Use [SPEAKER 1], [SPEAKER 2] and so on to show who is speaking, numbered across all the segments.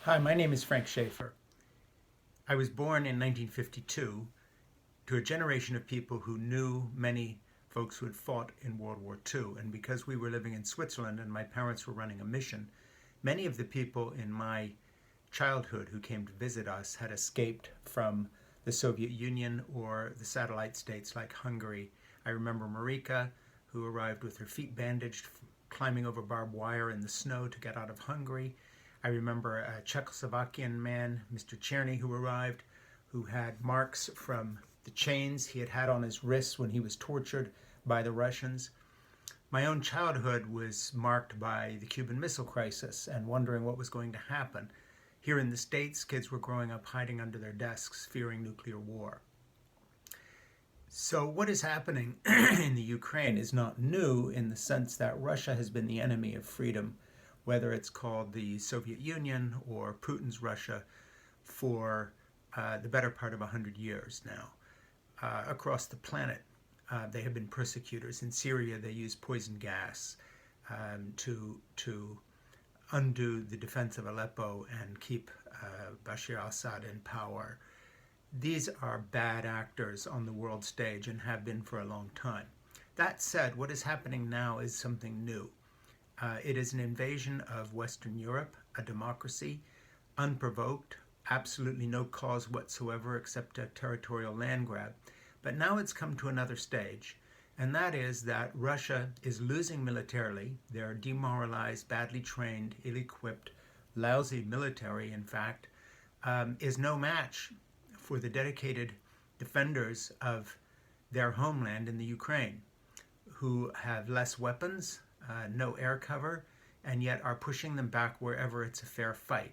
[SPEAKER 1] Hi, my name is Frank Schaeffer. I was born in 1952 to a generation of people who knew many folks who had fought in World War II. And because we were living in Switzerland and my parents were running a mission, many of the people in my childhood who came to visit us had escaped from the Soviet Union or the satellite states like Hungary. I remember Marika, who arrived with her feet bandaged, climbing over barbed wire in the snow to get out of Hungary. I remember a Czechoslovakian man, Mr. Cherny, who arrived, who had marks from the chains he had on his wrists when he was tortured by the Russians. My own childhood was marked by the Cuban Missile Crisis and wondering what was going to happen. Here in the States, kids were growing up hiding under their desks, fearing nuclear war. So what is happening in the Ukraine is not new in the sense that Russia has been the enemy of freedom, whether it's called the Soviet Union or Putin's Russia, for the better part of 100 years now. Across the planet, they have been persecutors. In Syria, they use poison gas to undo the defense of Aleppo and keep Bashar al-Assad in power. These are bad actors on the world stage and have been for a long time. That said, what is happening now is something new. It is an invasion of Western Europe, a democracy, unprovoked, absolutely no cause whatsoever except a territorial land grab. But now it's come to another stage, and that is that Russia is losing militarily. Their demoralized, badly trained, ill-equipped, lousy military, in fact, is no match for the dedicated defenders of their homeland in the Ukraine, who have less weapons, no air cover, and yet are pushing them back wherever it's a fair fight.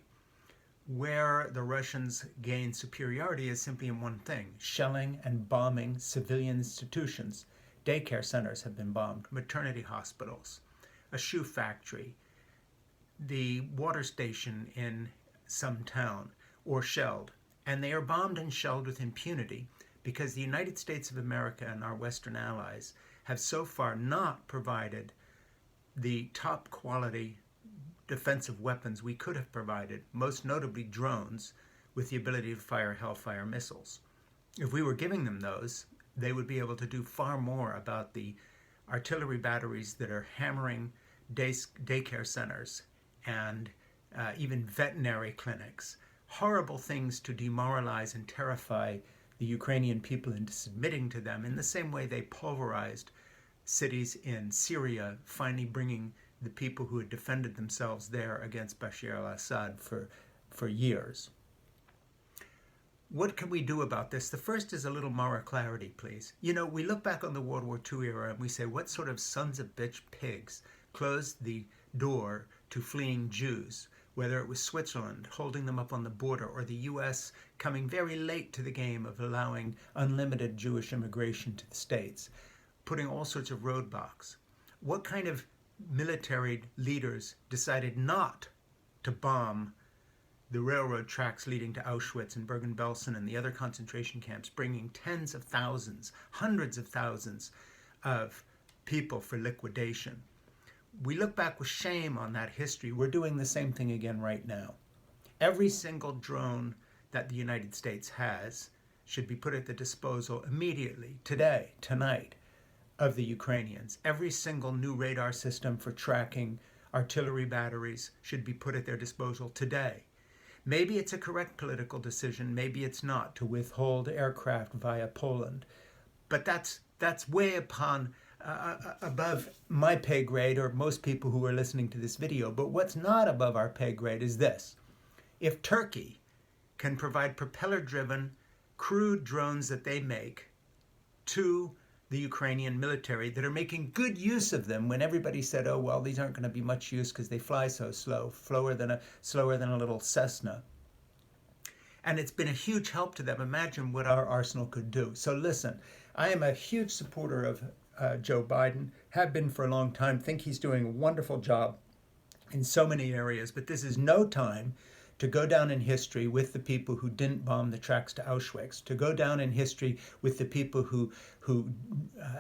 [SPEAKER 1] Where the Russians gain superiority is simply in one thing: shelling and bombing civilian institutions. Daycare centers have been bombed, maternity hospitals, a shoe factory, the water station in some town, or shelled. And they are bombed and shelled with impunity because the United States of America and our Western allies have so far not provided the top quality defensive weapons we could have provided, most notably drones with the ability to fire Hellfire missiles. If we were giving them those, they would be able to do far more about the artillery batteries that are hammering daycare centers and even veterinary clinics. Horrible things to demoralize and terrify the Ukrainian people into submitting to them in the same way they pulverized cities in Syria, finally bringing the people who had defended themselves there against Bashar al-Assad for years. What can we do about this? The first is a little moral clarity, please. You know, we look back on the World War II era and we say, what sort of sons of bitch pigs closed the door to fleeing Jews, whether it was Switzerland holding them up on the border or the US coming very late to the game of allowing unlimited Jewish immigration to the States, putting all sorts of roadblocks. What kind of military leaders decided not to bomb the railroad tracks leading to Auschwitz and Bergen-Belsen and the other concentration camps, bringing tens of thousands, hundreds of thousands of people for liquidation? We look back with shame on that history. We're doing the same thing again right now. Every single drone that the United States has should be put at the disposal immediately, today, tonight, of the Ukrainians. Every single new radar system for tracking artillery batteries should be put at their disposal today. Maybe it's a correct political decision, maybe it's not, to withhold aircraft via Poland. But that's way above my pay grade, or most people who are listening to this video. But what's not above our pay grade is this. If Turkey can provide propeller-driven, crude drones that they make to the Ukrainian military that are making good use of them when everybody said, oh, well, these aren't going to be much use because they fly so slower than a little Cessna. And it's been a huge help to them. Imagine what our arsenal could do. So listen, I am a huge supporter of Joe Biden, have been for a long time, think he's doing a wonderful job in so many areas, but this is no time to go down in history with the people who didn't bomb the tracks to Auschwitz, to go down in history with the people who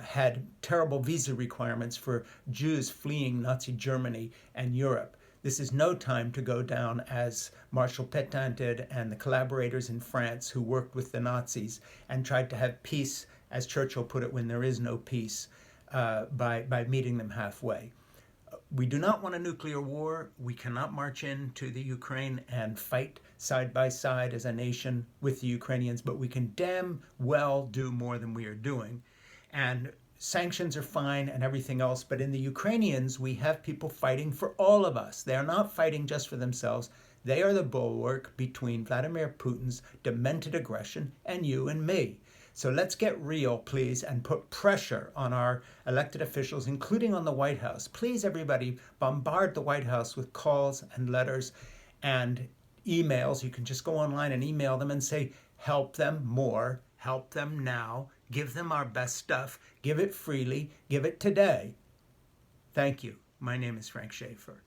[SPEAKER 1] had terrible visa requirements for Jews fleeing Nazi Germany and Europe, This is no time to go down as Marshal Pétain did and the collaborators in France who worked with the Nazis and tried to have peace, as Churchill put it, when there is no peace, by meeting them halfway. We do not want a nuclear war. We cannot march into the Ukraine and fight side by side as a nation with the Ukrainians, but we can damn well do more than we are doing. And sanctions are fine and everything else, but in the Ukrainians, we have people fighting for all of us. They are not fighting just for themselves. They are the bulwark between Vladimir Putin's demented aggression and you and me. So let's get real, please, and put pressure on our elected officials, including on the White House. Please, everybody, bombard the White House with calls and letters and emails. You can just go online and email them and say, help them more, help them now, give them our best stuff, give it freely, give it today. Thank you. My name is Frank Schaeffer.